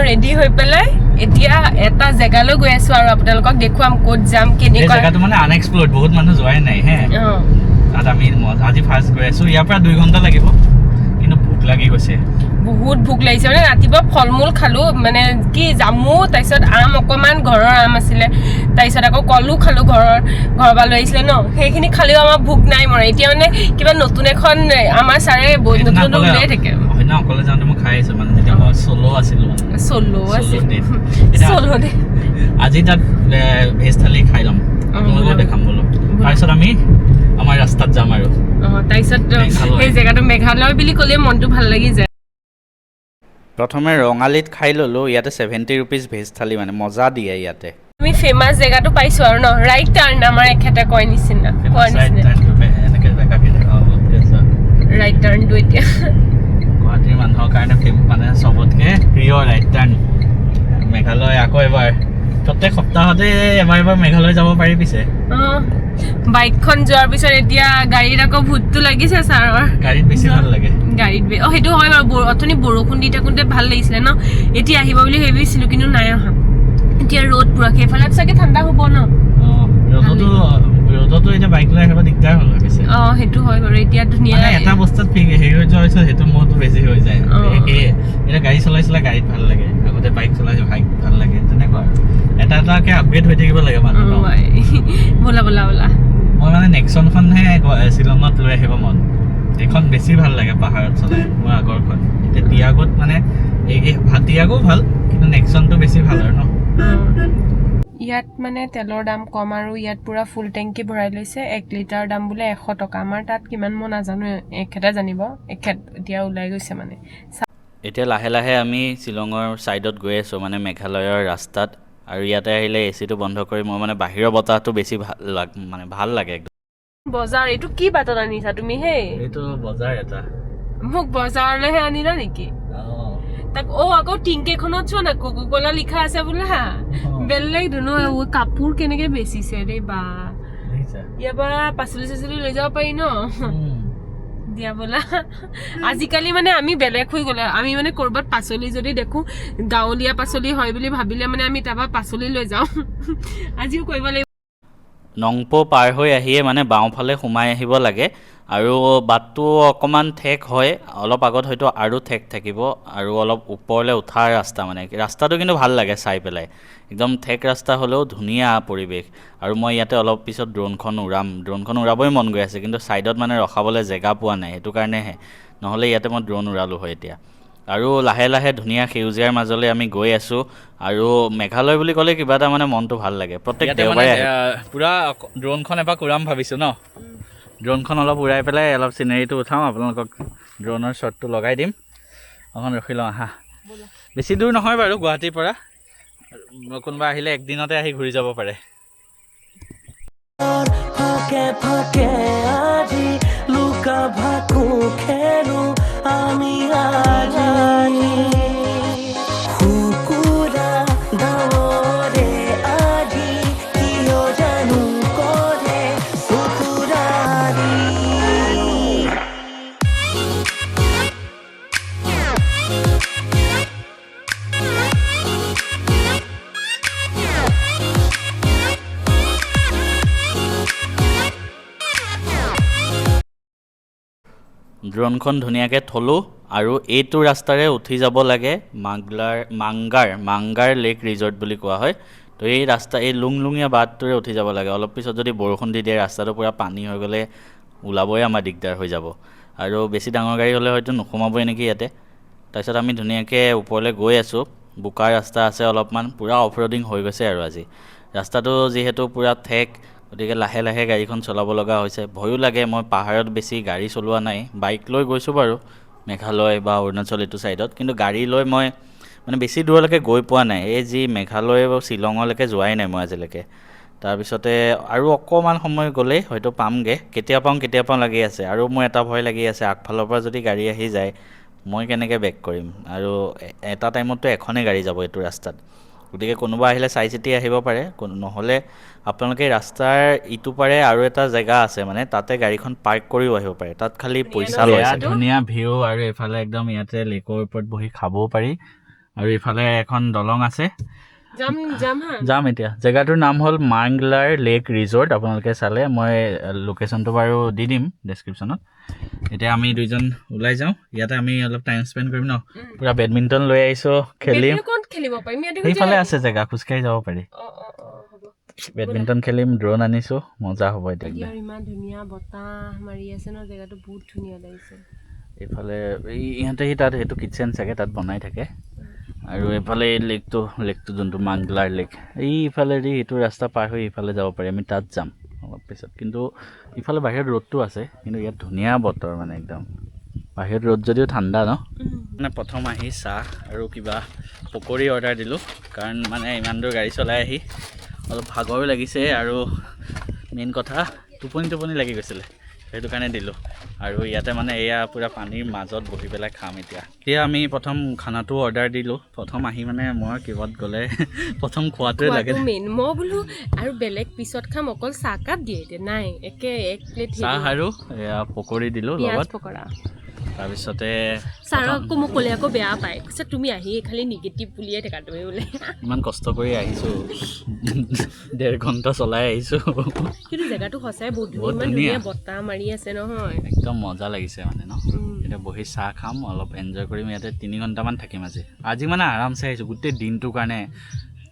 ready হৈ পেলাই এতিয়া এটা জেগালৈ গৈ আছো আৰু আপোনালোকক দেখুৱাম ক'ত যাম কেনেকৈ জেগাটো মানে আনএক্সপ্ল'ৰ্ড বহুত মানুহ যোৱাই নাই হে তাত আমি আজি ফাৰ্ষ্ট গৈ আছো ইয়াৰ পৰা 2 ঘণ্টা লাগিব কিন্তু ভোক লাগি গৈছে বহুত ভোক লাগিছে মানে ৰাতিপুৱা ফল মূল খালো মানে কি জামু তাৰপিছত আম অকমান ঘৰৰ আম আছিলে তাৰপিছত আকৌ কলো খালো ঘৰৰ পৰা লৈ আহিছিলে ন সেইখিনি খালেও আমাৰ ভোক নাই মৰে এতিয়া মানে কিবা নতুন এখন আমাৰ ছাৰে নতুন উলিয়াই থাকে হয় না অকলে যাওঁতে মই খাই আহিছো মানে যেতিয়া মই চলো আছিলো আজি তাত ভেজ থালি খাই ল'ম আপোনালোকক দেখাম বোলো তাৰপিছত আমি আমাৰ ৰাস্তাত যাম আৰু তাৰপিছত সেই জেগাটো মেঘালয় বুলি ক'লে মনটো ভাল লাগি যায় প্ৰথমে ৰঙালীত খাই ল'লো ইয়াতে 70 ৰুপিজ ভেজ থালি মানে মজা দিয়ে ইয়াতে আমি ফেমাছ জেগাটো পাইছো আৰু ন ৰাইট টাৰ্ণ আমাৰ এখেতে কয় নিচিনা ৰাইট টাৰ্ণটো এতিয়া গুৱাহাটীৰ মানুহৰ কাৰণে মানে চবতকে প্ৰিয় ৰাইট টাৰ্ণ মেঘালয় আকৌ এবাৰ প্ৰত্যেক সপ্তাহতে এবাৰ মেঘালয় যাব পাৰি পিছে বাইকখন যোৱাৰ পিছত এতিয়া গাড়ীত আকৌ ভূতটো লাগিছে ছাৰৰ গাড়ীত বেছি ভাল লাগে গাড়ীত সেইটো হয় বাৰু অথনি বৰষুণ দি থাকোঁতে ভাল লাগিছিলে ন এতিয়া আহিব বুলি ভাবিছিলো কিন্তু নাই অহা এতিয়া ৰ'দ পুৰা সেইফালে চাগে ঠাণ্ডা হ'ব ন ৰ'দতো এতিয়া বাইক লৈ আহিব দিগদাৰ হ'ল পিছে সেইটো হয় বাৰু এতিয়া ধুনীয়া এটা বস্তুত হেৰি হৈ যোৱাৰ পিছত সেইটো মোৰতো বেছি হৈ যায় এতিয়া গাড়ী চলাইছিলে গাড়ীত ভাল লাগে আগতে বাইক চলাইছে বাইক ভাল লাগে তেনেকুৱা এটা এটাকে আপগ্ৰেড হৈ থাকিব লাগে মানুহ ব'লা মই মানে নেক্সনখনহে শ্বিলঙত লৈ আহিব মন এইখন বেছি ভাল লাগে পাহাৰত চলাই মোৰ আগৰখন এতিয়া টিয়াগোত মানে টিয়াগো ভাল কিন্তু নেক্সনটো বেছি ভাল আৰু ন ইয়াত মানে তেলৰ দাম কম আৰু ইয়াত পুৰা ফুল টেংকি ভৰাই লৈছে 1 লিটাৰ দাম বোলে 100 টকা আমাৰ তাত কিমান মই নাজানো এখেতে জানিব এখেত এতিয়া ওলাই গৈছে মানে এতিয়া লাহে লাহে আমি শ্বিলঙৰ ছাইডত গৈ আছোঁ মানে মেঘালয়ৰ ৰাস্তাত আৰু ইয়াতে আহিলে এচিটো বন্ধ কৰি মই মানে বাহিৰৰ বতাহটো বেছি ভাল লাগে একদম বজাৰ এইটো কি বাটত আনিছা তুমি হে এইটো বজাৰ এটা মোক বজাৰলৈহে আনিলা নেকি তাক আকৌ টিংকেখনত চোৱা না কোকোকোলা লিখা আছে বোলা বেলেগ ধৰণৰ কাপোৰ কেনেকে বেচিছে ৰে বা ইয়াৰ পৰা পাচলি চাচলি লৈ যাব পাৰি ন দিয়া বোলা আজিকালি মানে আমি বেলেগ হৈ গ'লে আমি মানে ক'ৰবাত পাচলি যদি দেখো গাঁৱলীয়া পাচলি হয় বুলি ভাবিলে মানে আমি তাৰপৰা পাচলি লৈ যাওঁ আজিও কৰিব লাগিব নংপো পাৰ হৈ আহিয়ে মানে বাওঁফালে সোমাই আহিব লাগে আৰু বাটটো অকণমান ঠেক হয় অলপ আগত হয়তো আৰু ঠেক থাকিব আৰু অলপ ওপৰলৈ উঠাৰ ৰাস্তা মানে ৰাস্তাটো কিন্তু ভাল লাগে চাই পেলাই একদম ঠেক ৰাস্তা হ'লেও ধুনীয়া পৰিৱেশ আৰু মই ইয়াতে অলপ পিছত ড্ৰোনখন উৰাবই মন গৈ আছে কিন্তু ছাইডত মানে ৰখাবলৈ জেগা পোৱা নাই সেইটো কাৰণেহে নহ'লে ইয়াতে মই ড্ৰোন উৰালোঁ হয় এতিয়া আৰু লাহে লাহে ধুনীয়া সেউজীয়াৰ মাজলৈ আমি গৈ আছোঁ আৰু মেঘালয় বুলি ক'লে কিবা এটা মানে মনটো ভাল লাগে প্ৰত্যেক দেওবাৰে পূৰা ড্ৰোনখন এপাক উৰাম ভাবিছোঁ ন ড্ৰোনখন অলপ উৰাই পেলাই অলপ চিনেৰীটো উঠাওঁ আপোনালোকক ড্ৰোনৰ শ্বটটো লগাই দিম অকণ ৰখি লওঁ আহা বেছি দূৰ নহয় বাৰু গুৱাহাটীৰ পৰা কোনোবা আহিলে একদিনতে আহি ঘূৰি যাব পাৰে ড্ৰোনখন ধুনীয়াকৈ থলোঁ আৰু এইটো ৰাস্তাৰে উঠি যাব লাগে মাংগাৰ লেক ৰিজৰ্ট বুলি কোৱা হয় তো এই লুংলুঙীয়া বাটটোৰে উঠি যাব লাগে অলপ পিছত যদি বৰষুণ দি দিয়ে ৰাস্তাটো পূৰা পানী হৈ গ'লে ওলাবই আমাৰ দিগদাৰ হৈ যাব আৰু বেছি ডাঙৰ গাড়ী হ'লে হয়তো নোসোমাবই নেকি ইয়াতে তাৰপিছত আমি ধুনীয়াকৈ ওপৰলৈ গৈ আছোঁ বোকা ৰাস্তা আছে অলপমান পূৰা অফ ৰ'ডিং হৈ গৈছে আৰু আজি ৰাস্তাটো যিহেতু পূৰা ঠেক গতিকে লাহে লাহে গাড়ীখন চলাব লগা হৈছে ভয়ো লাগে মই পাহাৰত বেছি গাড়ী চলোৱা নাই বাইক লৈ গৈছোঁ বাৰু মেঘালয় বা অৰুণাচল এইটো ছাইডত কিন্তু গাড়ী লৈ মই মানে বেছি দূৰলৈকে গৈ পোৱা নাই এই যি মেঘালয় বা শ্বিলঙলৈকে যোৱাই নাই মই আজিলৈকে তাৰপিছতে আৰু অকণমান সময় গ'লেই হয়তো পামগৈ কেতিয়া পাওঁ লাগি আছে আৰু মোৰ এটা ভয় লাগি আছে আগফালৰ পৰা যদি গাড়ী আহি যায় মই কেনেকৈ বেক কৰিম আৰু এটা টাইমততো এখনেই গাড়ী যাব এইটো ৰাস্তাত গতিকে কোনোবা আহিলে চাই চিতি আহিব পাৰে নহ'লে আপোনালোকে ৰাস্তাৰ ইটো পাৰে আৰু এটা জেগা আছে মানে তাতে গাড়ীখন পাৰ্ক কৰিও আহিব পাৰে তাত খালি পইচা লয় ধুনীয়া ভিউ আৰু এইফালে একদম ইয়াতে লেকৰ ওপৰত বহি খাবও পাৰি আৰু ইফালে এখন দলং আছে যাম এতিয়া জেগাটোৰ নাম হ'ল মাংগলাৰ লেক ৰিজৰ্ট আপোনালোকে চালে মই লোকেশ্যনটো বাৰু দি দিম ডেছক্ৰিপশ্যনত এতিয়া আমি দুইজন ওলাই যাওঁ ইয়াতে আমি অলপ টাইম স্পেণ্ড কৰিম ন পুৰা বেডমিণ্টন লৈ আহিছোঁ খেলিম সেইফালে আছে জেগা খোজকাঢ়ি যাব পাৰি বেডমিণ্টন খেলিম ড্ৰোন আনিছোঁ মজা হ'ব এতিয়া ইমান ধুনীয়া বতাহ মাৰি আছে ন জেগাটো বহুত ধুনীয়া লাগিছে এইফালে ইহঁতে তাত সেইটো কিটচেন চাগে তাত বনাই থাকে আৰু এইফালে এই লেকটো যোনটো মাংগলাৰ লেক এইফালেদি এইটো ৰাস্তা পাৰ হৈ ইফালে যাব পাৰি আমি তাত যাম অলপ পিছত কিন্তু ইফালে বাহিৰত ৰ'দটো আছে কিন্তু ইয়াত ধুনীয়া বতৰ মানে একদম বাহিৰত ৰ'দ যদিও ঠাণ্ডা ন মানে প্ৰথম আহি চাহ আৰু কিবা পকৰি অৰ্ডাৰ দিলোঁ কাৰণ মানে ইমান দূৰ গাড়ী চলাই আহি অলপ ভাগৰো লাগিছে আৰু মেইন কথা টোপনি লাগি গৈছিলে সেইটো কাৰণে দিলোঁ আৰু ইয়াতে মানে এয়া পূৰা পানীৰ মাজত বহি পেলাই খাম এতিয়া আমি প্ৰথম খানাটো অৰ্ডাৰ দিলোঁ প্ৰথম আহি মানে মই কিবাত গ'লে প্ৰথম খোৱাটোৱে লাগে মেইন মই বোলো আৰু বেলেগ পিছত খাম অকল চাহ কাপ দিয়ে এতিয়া নাই একে এক প্লেট চাহ আৰু এয়া পকৰি দিলোঁ লগত পকৰা তাৰপিছতে ছাৰকো মোক ক'লে আকৌ বেয়া পায় কৈছে তুমি আহি খালি নিগেটিভ বুলিয়ে থাকা তুমি বোলে ইমান কষ্ট কৰি আহিছোঁ 1.5 ঘণ্টা চলাই আহিছোঁ কিন্তু জেগাটো সঁচাই বহুত ধুনীয়া বতাহ মাৰি আছে নহয় একদম মজা লাগিছে মানে ন এতিয়া বহি চাহ খাম অলপ এনজয় কৰিম ইয়াতে 3 ঘণ্টামান থাকিম আজি মানে আৰামছে আহিছোঁ গোটেই দিনটোৰ কাৰণে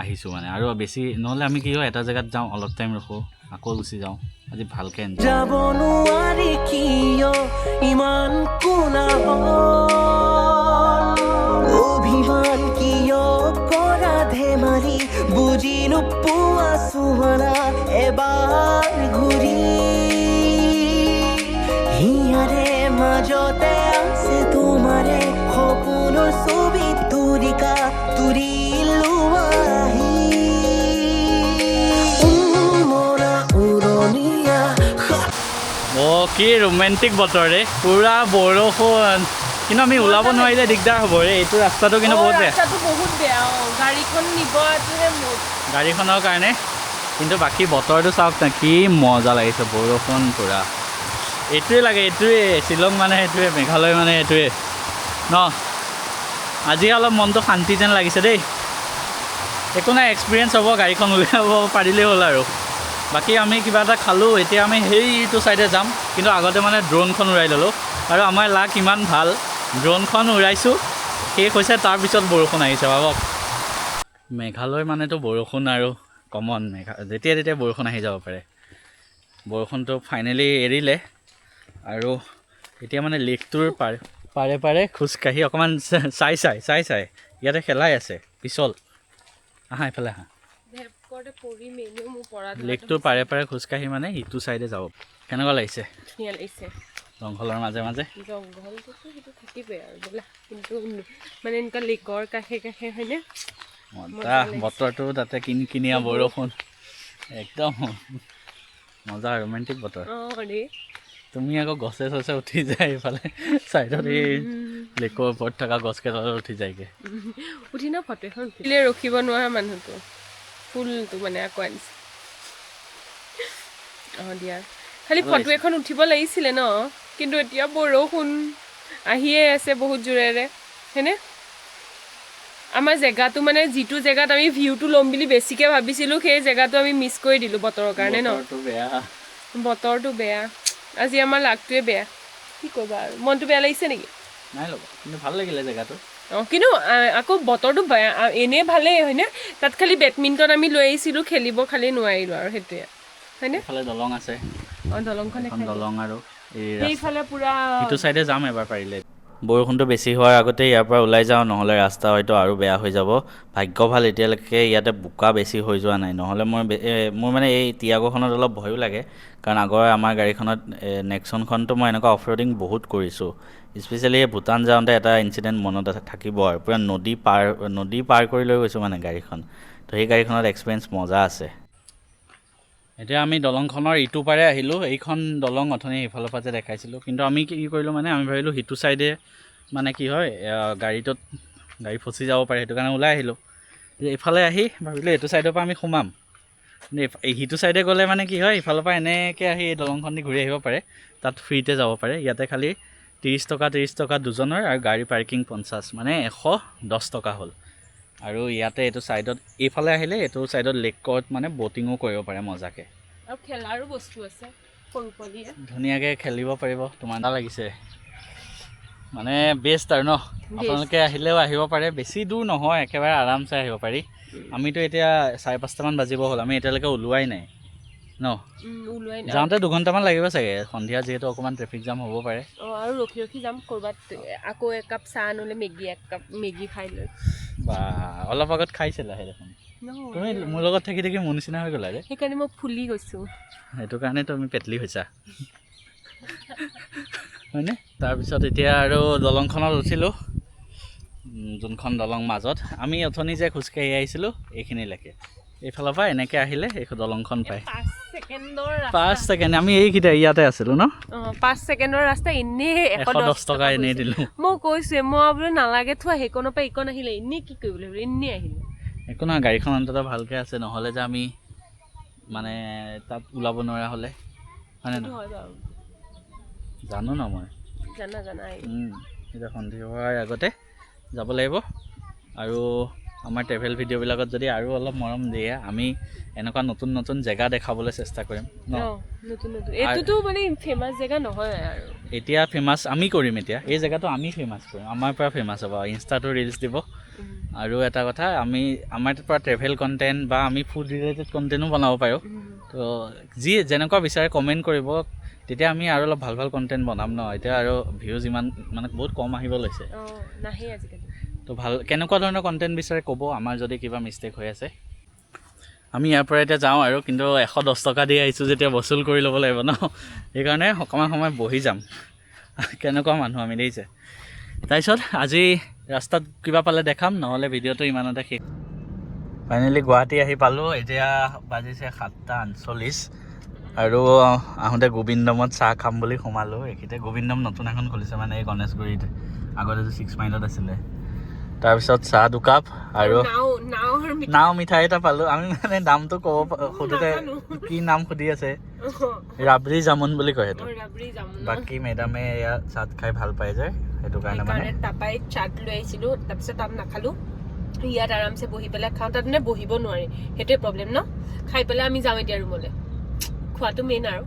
আহিছোঁ মানে আৰু বেছি নহ'লে আমি কি হয় এটা জেগাত যাওঁ অলপ টাইম ৰখোঁ আকৌ গুচি যাওঁ আজি ভালকৈ যাব নোৱাৰি কিয় ইমান অভিমান কিয় কৰা ধেমালি বুজি নোপোৱা সুমনা এবাৰ ঘূৰি হিয়াৰে মাজতে আছে তোমাৰে সপোনৰ ছবি তুৰিকা তুৰি লোৱাহি কি ৰোমেণ্টিক বতৰ ৰে পুৰা বৰষুণ কিন্তু আমি ওলাব নোৱাৰিলে দিগদাৰ হ'ব ৰে এইটো ৰাস্তাটো কিন্তু বহুত বেয়া গাড়ীখনৰ কাৰণে কিন্তু বাকী বতৰটো চাওক না কি মজা লাগিছে বৰষুণ পুৰা এইটোৱে লাগে এইটোৱে শ্বিলং মানে সেইটোৱে মেঘালয় মানে এইটোৱে ন আজি অলপ মনটো শান্তি যেন লাগিছে দেই একো নাই এক্সপিৰিয়েঞ্চ হ'ব গাড়ীখন উলিয়াব পাৰিলেই হ'ল আৰু বাকী আমি কিবা এটা খালোঁ এতিয়া আমি সেইটো ছাইডে যাম কিন্তু আগতে মানে ড্ৰোনখন উৰাই ল'লোঁ আৰু আমাৰ লাক ইমান ভাল ড্ৰোনখন উৰাইছোঁ শেষ হৈছে তাৰপিছত বৰষুণ আহিছে ভাবক মেঘালয় মানেতো বৰষুণ আৰু কমন যেতিয়া তেতিয়া বৰষুণ আহি যাব পাৰে বৰষুণটো ফাইনেলি এৰিলে আৰু এতিয়া মানে লেকটোৰ পাৰে খোজকাঢ়ি অকণমান চাই ইয়াতে খেলাই আছে পিছল আহা এইফালে আহা লেকটোৰ পাৰে খোজকাঢ়ি মানে ইটো চাইডে যাব কেনেকুৱা লাগিছে জংঘলৰ মাজে হয়নে বতৰটো তাতে কিনিয়া বৰষুণ একদম মজা ৰোমেণ্টিক বতৰ তুমি আকৌ গছে উঠি যায় এইফালে চাইডত এই লেকৰ ওপৰত থকা গছকেইডালত উঠি যায়গৈ উঠি ন ফটো এখন ৰখিব নোৱাৰা মানুহটো ফুলটো মানে আকৌ আনিছে দিয়া খালি ফটো এখন উঠিব লাগিছিলে ন কিন্তু এতিয়া বৰষুণ আহিয়ে আছে বহুত জোৰেৰে হয়নে আমাৰ জেগাটো মানে যিটো জেগাত আমি ভিউটো ল'ম বুলি বেছিকৈ ভাবিছিলোঁ সেই জেগাটো আমি মিছ কৰি দিলোঁ বতৰৰ কাৰণে ন বতৰটো বেয়া আজি আমাৰ লাকটোৱে বেয়া কি কৰিবা আৰু মনটো বেয়া লাগিছে নেকি নাই ল'ব কিন্তু ভাল লাগিলে জেগাটো কিন্তু আকৌ বতৰটো বেয়া এনেই ভালেই হয়নে তাত খালি বেডমিণ্টন আমি লৈ আহিছিলোঁ খেলিব খালি নোৱাৰিলোঁ আৰু সেইটোৱে হয়নে এইফালে দলং আছে দলংখন দলং আৰু এইফালে পুৰা ইটো চাইডে যাম এবাৰ পাৰিলে বৰষুণটো বেছি হোৱাৰ আগতে ইয়াৰ পৰা ওলাই যাওঁ নহ'লে ৰাস্তা হয়তো আৰু বেয়া হৈ যাব ভাগ্য ভাল এতিয়ালৈকে ইয়াতে বোকা বেছি হৈ যোৱা নাই নহ'লে মোৰ মানে এই টিয়াগোখনত অলপ ভয়ো লাগে কাৰণ আগৰ আমাৰ গাড়ীখনত নেক্সনখনতো মই এনেকুৱা অফ ৰ'ডিং বহুত কৰিছোঁ স্পেচিয়েলি এই ভূটান যাওঁতে এটা ইনচিডেণ্ট মনত থাকিব আৰু পূৰা নদী পাৰ কৰি লৈ গৈছোঁ মানে গাড়ীখন তো সেই গাড়ীখনত এক্সপিৰিয়েঞ্চ মজা আছে এতিয়া আমি দলংখনৰ ইটো পাৰে আহিলোঁ এইখন দলং অথনি ইফালৰ পৰা যে দেখাইছিলোঁ কিন্তু আমি কি কৰিলোঁ মানে আমি ভাবিলোঁ সিটো চাইডে মানে কি হয় গাড়ী ফচি যাব পাৰে সেইটো কাৰণে ওলাই আহিলোঁ এইফালে আহি ভাবিলোঁ এইটো চাইডৰ পৰা আমি সোমাম কিন্তু সিটো চাইডে গ'লে মানে কি হয় ইফালৰ পৰা এনেকৈ আহি এই দলংখন দি ঘূৰি আহিব পাৰে তাত ফ্ৰীতে যাব পাৰে ইয়াতে খালি 30 টকা দুজনৰ আৰু গাড়ী পাৰ্কিং 50 মানে 110 টকা হ'ল আৰু ইয়াতে এইটো ছাইডত এইফালে আহিলে এইটো ছাইডত লেকত মানে ব'টিঙো কৰিব পাৰে মজাকৈ আৰু খেলাৰো বস্তু আছে সৰু পোৱালীয়ে ধুনীয়াকৈ খেলিব পাৰিব তোমাৰ ভাল লাগিছে মানে বেষ্ট আৰু ন আপোনালোকে আহিলেও আহিব পাৰে বেছি দূৰ নহয় একেবাৰে আৰামছে আহিব পাৰি আমিতো এতিয়া 5:30মান বাজিব হ'ল আমি এতিয়ালৈকে ওলোৱাই নাই ন ওলোৱাই নাই যাওঁতে 2 ঘণ্টামান লাগিব চাগে সন্ধিয়া যিহেতু অকণমান ট্ৰেফিক জাম হ'ব পাৰে আৰু ৰখি যাম ক'ৰবাত আকৌ একাপ চাহ নহ'লে মেগী খাই লৈ বা অলপ আগত খাইছিলা সেই দেখোন তুমি মোৰ লগত থাকি থাকি মোৰ নিচিনা হৈ গ'লা যে সেইকাৰণে মই ফুলি গৈছোঁ সেইটো কাৰণে তুমি পেটলি হৈছা হয়নে তাৰপিছত এতিয়া আৰু দলংখনত উঠিলোঁ যোনখন দলং মাজত আমি অথনি যে খোজকাঢ়ি আহিছিলোঁ এইখিনিলৈকে এইফালৰ পৰা এনেকৈ আহিলে এই দলংখন পায় 5 ছেকেণ্ড আমি এইকেইটা ইয়াতে আছিলোঁ ন 5 ছেকেণ্ডৰ ৰাস্তা এনেই 110 টকা এনেই দিলোঁ মই কৈছোঁ মই বোলো নালাগে থোৱা সেইকণৰ পৰা এইকণ আহিলে এনেই কি কৰিবলৈ এনেই আহিলে একো নহয় গাড়ীখন অন্ততঃ ভালকৈ আছে নহ'লে যে আমি মানে তাত ওলাব নোৱাৰা হ'লে হয়নে নহয় জানো ন মই জানা এতিয়া সন্ধিয়া হোৱাৰ আগতে যাব লাগিব আৰু আমাৰ ট্ৰেভেল ভিডিঅ'বিলাকত যদি আৰু অলপ মৰম দিয়ে আমি এনেকুৱা নতুন নতুন জেগা দেখাবলৈ চেষ্টা কৰিম ন নতুন এইটোতো মানে ফেমাছ জেগা নহয় আৰু এতিয়া ফেমাছ আমি কৰিম এতিয়া এই জেগাটো আমি ফেমাছ কৰিম আমাৰ পৰা ফেমাছ হ'ব ইনষ্টাটো ৰিলছ দিব আৰু এটা কথা আমি আমাৰ পৰা ট্ৰেভেল কণ্টেণ্ট বা আমি ফুড ৰিলেটেড কণ্টেণ্টো বনাব পাৰোঁ তো যি যেনেকুৱা বিচাৰে কমেণ্ট কৰিব তেতিয়া আমি আৰু অলপ ভাল ভাল কণ্টেণ্ট বনাম ন এতিয়া আৰু ভিউজ ইমান মানে বহুত কম আহিব লৈছে নাহে আজিকালি তো ভাল কেনেকুৱা ধৰণৰ কণ্টেণ্ট বিচাৰে ক'ব আমাৰ যদি কিবা মিষ্টেক হৈ আছে আমি ইয়াৰ পৰা এতিয়া যাওঁ আৰু কিন্তু 110 টকা দি আহিছোঁ যেতিয়া বচুল কৰি ল'ব লাগিব ন সেইকাৰণে অকণমান সময় বহি যাম কেনেকুৱা মানুহ আমি দেখিছে তাৰপিছত আজি ৰাস্তাত কিবা পালে দেখাম নহ'লে ভিডিঅ'টো ইমানতে শেষ ফাইনেলি গুৱাহাটী আহি পালোঁ এতিয়া বাজিছে 7:48 আৰু আহোঁতে গোবিন্দমত চাহ খাম বুলি সোমালোঁ এইখিনিতে গোবিন্দম নতুন এখন খুলিছে মানে এই গণেশগুৰিত আগতে যে 6 মাইলত আছিলে তাৰপিছত চাহ 2 কাপ আৰু নাও মিঠাই এটা পালোঁ আমি মানে দামটো ক'ব সোধোতে কি নাম সুধি আছে ৰাবৰি জামুন বুলি কয় সেইটো বাকী মেডামে ইয়াত চাহ খাই ভাল পায় যে সেইটো কাৰণে মানে তাপাই চাট লৈ আহিছিলোঁ তাৰপিছত তাত নাখালোঁ ইয়াত আৰামছে বহি পেলাই খাওঁ তাত মানে বহিব নোৱাৰি সেইটোৱে প্ৰব্লেম ন খাই পেলাই আমি যাওঁ এতিয়া ৰুমলৈ খোৱাটো মেইন আৰু